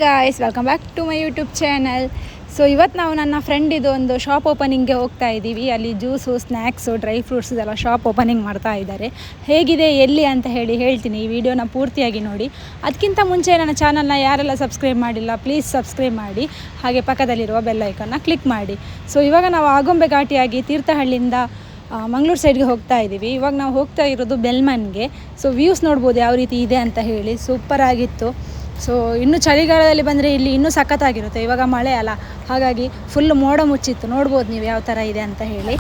Guys, welcome back to my YouTube channel. So ಇವತ್ತು ನಾವು ನನ್ನ ಫ್ರೆಂಡಿದು ಒಂದು ಶಾಪ್ ಓಪನಿಂಗ್ಗೆ ಹೋಗ್ತಾ ಇದ್ದೀವಿ. ಅಲ್ಲಿ ಜ್ಯೂಸು, ಸ್ನ್ಯಾಕ್ಸು, ಡ್ರೈ ಫ್ರೂಟ್ಸ್ ಇದೆಲ್ಲ ಶಾಪ್ ಓಪನಿಂಗ್ ಮಾಡ್ತಾ ಇದ್ದಾರೆ. ಹೇಗಿದೆ, ಎಲ್ಲಿ ಅಂತ ಹೇಳ್ತೀನಿ. ಈ ವಿಡಿಯೋನ ಪೂರ್ತಿಯಾಗಿ ನೋಡಿ. ಅದಕ್ಕಿಂತ ಮುಂಚೆ ನನ್ನ ಚಾನಲ್ನ ಯಾರೆಲ್ಲ ಸಬ್ಸ್ಕ್ರೈಬ್ ಮಾಡಿಲ್ಲ, ಪ್ಲೀಸ್ ಸಬ್ಸ್ಕ್ರೈಬ್ ಮಾಡಿ. ಹಾಗೆ ಪಕ್ಕದಲ್ಲಿರುವ ಬೆಲ್ ಐಕನ್ನ ಕ್ಲಿಕ್ ಮಾಡಿ. ಸೊ ಇವಾಗ ನಾವು ಆಗೊಂಬೆ ಘಾಟಿಯಾಗಿ ತೀರ್ಥಹಳ್ಳಿಯಿಂದ ಮಂಗಳೂರು ಸೈಡ್ಗೆ ಹೋಗ್ತಾ ಇದ್ದೀವಿ. ಇವಾಗ ನಾವು ಹೋಗ್ತಾ ಇರೋದು ಬೆಲ್ಮನ್ಗೆ. ಸೊ ವ್ಯೂಸ್ ನೋಡ್ಬೋದು ಯಾವ ರೀತಿ ಇದೆ ಅಂತ ಹೇಳಿ. ಸೂಪರ್ ಆಗಿತ್ತು. ಸೊ ಇನ್ನೂ ಚಳಿಗಾಲದಲ್ಲಿ ಬಂದರೆ ಇಲ್ಲಿ ಇನ್ನೂ ಸಖತ್ತಾಗಿರುತ್ತೆ. ಇವಾಗ ಮಳೆ ಅಲ್ಲ, ಹಾಗಾಗಿ ಫುಲ್ ಮೋಡ ಮುಚ್ಚಿತ್ತು. ನೋಡ್ಬೋದು ನೀವು ಯಾವ ಥರ ಇದೆ ಅಂತ ಹೇಳಿ.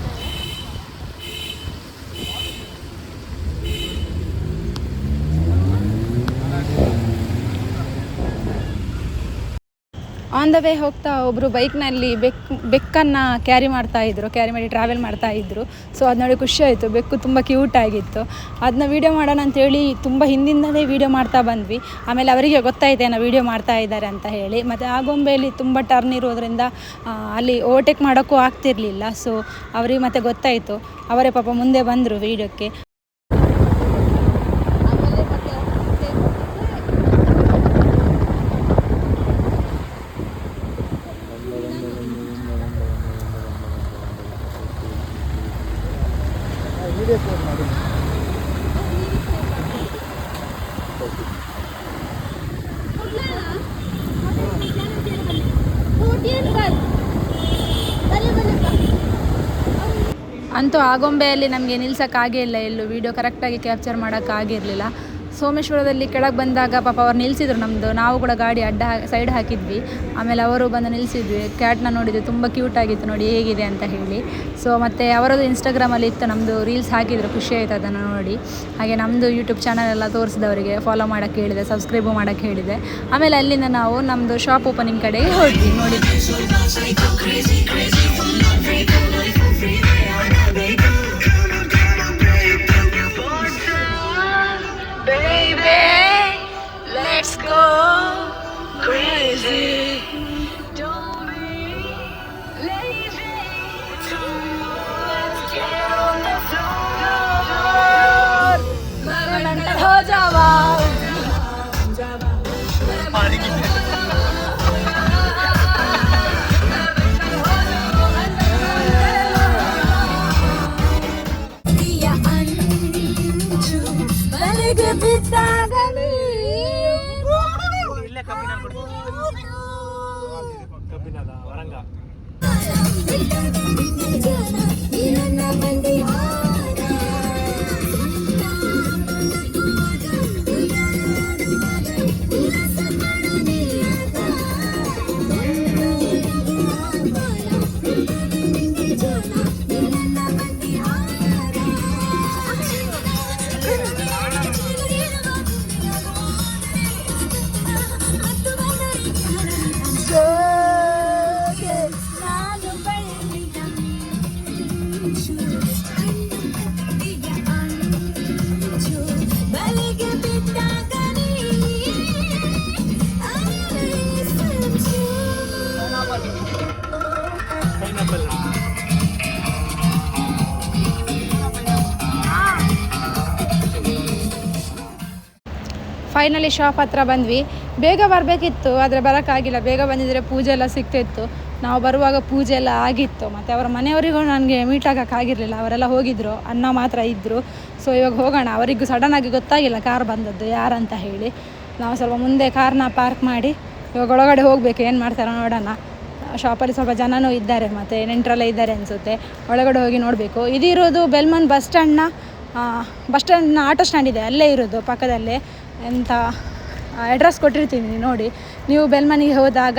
ಆನ್ ದ ವೇ ಹೋಗ್ತಾ ಒಬ್ಬರು ಬೈಕ್ನಲ್ಲಿ ಬೆಕ್ಕನ್ನು ಕ್ಯಾರಿ ಮಾಡಿ ಟ್ರಾವೆಲ್ ಮಾಡ್ತಾಯಿದ್ರು. ಸೊ ಅದು ನೋಡಿ ಖುಷಿ ಆಯಿತು. ಬೆಕ್ಕು ತುಂಬ ಕ್ಯೂಟ್ ಆಗಿತ್ತು. ಅದನ್ನ ವೀಡಿಯೋ ಮಾಡೋಣ ಅಂತೇಳಿ ತುಂಬ ಹಿಂದಿಂದಲೇ ವೀಡಿಯೋ ಮಾಡ್ತಾ ಬಂದ್ವಿ. ಆಮೇಲೆ ಅವರಿಗೆ ಗೊತ್ತಾಯಿತು ಏನೋ ವೀಡಿಯೋ ಮಾಡ್ತಾ ಇದ್ದಾರೆ ಅಂತ ಹೇಳಿ. ಮತ್ತು ಆಗೊಂಬೆಯಲ್ಲಿ ತುಂಬ ಟರ್ನ್ ಇರೋದ್ರಿಂದ ಅಲ್ಲಿ ಓವರ್ಟೇಕ್ ಮಾಡೋಕ್ಕೂ ಆಗ್ತಿರಲಿಲ್ಲ. ಸೊ ಅವರಿಗೆ ಮತ್ತೆ ಗೊತ್ತಾಯಿತು. ಅವರೇ ಪಾಪ ಮುಂದೆ ಬಂದರು ವೀಡಿಯೋಕ್ಕೆ. ಅಂತೂ ಆಗೊಂಬೆಯಲ್ಲಿ ನಮಗೆ ನಿಲ್ಸೋಕ್ಕಾಗೇ ಇಲ್ಲ. ಎಲ್ಲೂ ವೀಡಿಯೋ ಕರೆಕ್ಟಾಗಿ ಕ್ಯಾಪ್ಚರ್ ಮಾಡೋಕ್ಕಾಗಿರಲಿಲ್ಲ. ಸೋಮೇಶ್ವರದಲ್ಲಿ ಕೆಳಗೆ ಬಂದಾಗ ಪಾಪ ಅವ್ರು ನಿಲ್ಲಿಸಿದ್ರು ನಮ್ಮದು. ನಾವು ಕೂಡ ಗಾಡಿ ಸೈಡ್ ಹಾಕಿದ್ವಿ. ಆಮೇಲೆ ಅವರು ಬಂದು ನಿಲ್ಲಿಸಿದ್ವಿ. ಕ್ಯಾಟ್ನ ನೋಡಿದ್ವಿ, ತುಂಬ ಕ್ಯೂಟ್ ಆಗಿತ್ತು. ನೋಡಿ ಹೇಗಿದೆ ಅಂತ ಹೇಳಿ. ಸೊ ಮತ್ತು ಅವರದ್ದು ಇನ್ಸ್ಟಾಗ್ರಾಮಲ್ಲಿ ಇತ್ತು, ನಮ್ಮದು ರೀಲ್ಸ್ ಹಾಕಿದ್ರು. ಖುಷಿ ಆಯಿತು ಅದನ್ನು ನೋಡಿ. ಹಾಗೆ ನಮ್ಮದು ಯೂಟ್ಯೂಬ್ ಚಾನಲ್ ಎಲ್ಲ ತೋರಿಸಿದವರಿಗೆ ಫಾಲೋ ಮಾಡೋಕ್ಕೆ ಹೇಳಿದೆ, ಸಬ್ಸ್ಕ್ರೈಬು ಮಾಡೋಕ್ಕೆ ಹೇಳಿದೆ. ಆಮೇಲೆ ಅಲ್ಲಿಂದ ನಾವು ನಮ್ಮದು ಶಾಪ್ ಓಪನಿಂಗ್ ಕಡೆಗೆ ಹೋದ್ವಿ. ನೋಡಿ ಫೈನಲಿ ಶಾಪ್ ಹತ್ರ ಬಂದ್ವಿ. ಬೇಗ ಬರಬೇಕಿತ್ತು, ಆದರೆ ಬರೋಕ್ಕಾಗಿಲ್ಲ. ಬೇಗ ಬಂದಿದ್ದರೆ ಪೂಜೆ ಎಲ್ಲ ಸಿಗ್ತಿತ್ತು. ನಾವು ಬರುವಾಗ ಪೂಜೆ ಎಲ್ಲ ಆಗಿತ್ತು. ಮತ್ತು ಅವರ ಮನೆಯವರಿಗೂ ನನಗೆ ಮೀಟ್ ಆಗೋಕ್ಕಾಗಿರಲಿಲ್ಲ. ಅವರೆಲ್ಲ ಹೋಗಿದ್ದರು, ಅಣ್ಣ ಮಾತ್ರ ಇದ್ದರು. ಸೊ ಇವಾಗ ಹೋಗೋಣ. ಅವರಿಗೂ ಸಡನ್ನಾಗಿ ಗೊತ್ತಾಗಿಲ್ಲ ಕಾರ್ ಬಂದದ್ದು ಯಾರಂತ ಹೇಳಿ. ನಾವು ಸ್ವಲ್ಪ ಮುಂದೆ ಕಾರ್ನ ಪಾರ್ಕ್ ಮಾಡಿ ಇವಾಗ ಒಳಗಡೆ ಹೋಗಬೇಕು. ಏನು ಮಾಡ್ತಾರೋ ನೋಡೋಣ. ಶಾಪಲ್ಲಿ ಸ್ವಲ್ಪ ಜನನೂ ಇದ್ದಾರೆ, ಮತ್ತು ನೆಂಟರೆಲ್ಲ ಇದ್ದಾರೆ ಅನಿಸುತ್ತೆ. ಒಳಗಡೆ ಹೋಗಿ ನೋಡಬೇಕು. ಇದಿರೋದು ಬೆಲ್ಮನ್ ಬಸ್ ಸ್ಟ್ಯಾಂಡ್ನ ಆಟೋ ಸ್ಟ್ಯಾಂಡ್ ಇದೆ, ಅಲ್ಲೇ ಇರೋದು ಪಕ್ಕದಲ್ಲೇ. ಎಂಥ ಅಡ್ರೆಸ್ ಕೊಟ್ಟಿರ್ತೀನಿ ನೋಡಿ. ನೀವು ಬೆಲ್ಮನಿಗೆ ಹೋದಾಗ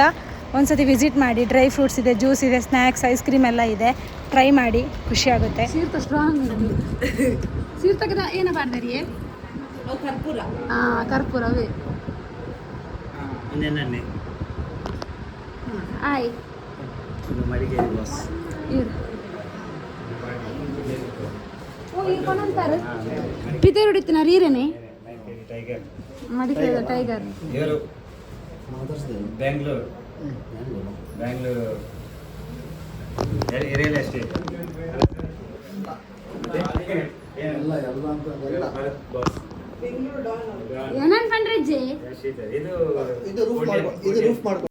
ಒಂದು ಸತಿ ವಿಸಿಟ್ ಮಾಡಿ. ಡ್ರೈ ಫ್ರೂಟ್ಸ್ ಇದೆ, ಜ್ಯೂಸ್ ಇದೆ, ಸ್ನ್ಯಾಕ್ಸ್, ಐಸ್ ಕ್ರೀಮ್ ಎಲ್ಲ ಇದೆ. ಟ್ರೈ ಮಾಡಿ, ಖುಷಿಯಾಗುತ್ತೆ. ಸೀರ್ತಕದ ಏನ ಬಾರ್ದರಿ ಕರ್ಪೂರ. ಕರ್ಪೂರವೇ ಆಯ್ ಪಿತೆ ಹೊಡಿತೀನ ರೀರೇನೆ Madikeri tiger Bengaluru real estate ಏನನ್ ಪಂಡ್ರಜ್ಜಿ ಇದು ರೂಫ್ ಮಾಡ್ಕೊ